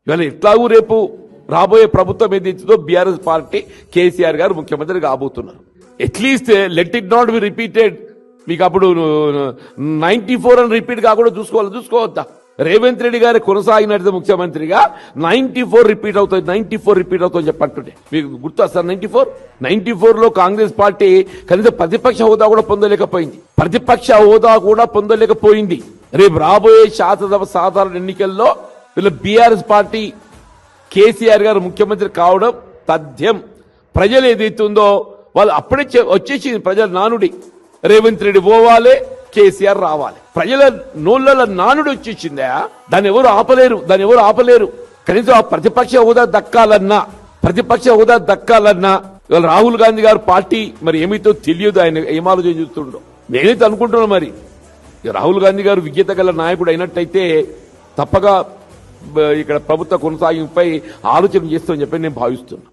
ఇవాళ ఎట్లాగూ రేపు రాబోయే ప్రభుత్వం ఏదైతుందో బీఆర్ఎస్ పార్టీ కేసీఆర్ గారు ముఖ్యమంత్రి కాబోతున్నారు. At least let it not be repeated. మీకు అప్పుడు 94 అని రిపీట్ కాకుండా చూసుకోవద్దా? రేవంత్ రెడ్డి గారు కొనసాగినట్టు ముఖ్యమంత్రిగా 94 రిపీట్ అవుతుంది చెప్పంటుంటే మీకు గుర్తు సార్. 94 లో కాంగ్రెస్ పార్టీ కనీసం ప్రతిపక్ష హోదా కూడా పొందలేకపోయింది. రేపు రాబోయే శాసనసభ సాధారణ ఎన్నికల్లో వీళ్ళ బీఆర్ఎస్ పార్టీ కేసీఆర్ గారు ముఖ్యమంత్రి కావడం తథ్యం. ప్రజలు ఏదైతుందో వాళ్ళు అప్పుడే వచ్చేసింది. ప్రజల నానుడి రేవంత్ రెడ్డి పోవాలి, కేసీఆర్ రావాలి. ప్రజల నోళ్ళ నానుడి వచ్చేసిందా? దాన్ని ఎవరు ఆపలేరు. కనీసం ఆ ప్రతిపక్ష హోదా దక్కాలన్నా ఇవాళ రాహుల్ గాంధీ గారు పార్టీ మరి ఏమైతే తెలియదు. ఆయన ఏం ఆలోచన చూస్తుండో నేనైతే అనుకుంటున్నాను. మరి రాహుల్ గాంధీ గారు విజ్ఞత గల నాయకుడు అయినట్టయితే తప్పగా ఇక్కడ ప్రభుత్వ కొనసాగింపుపై ఆలోచన చేస్తామని చెప్పి నేను భావిస్తున్నాను.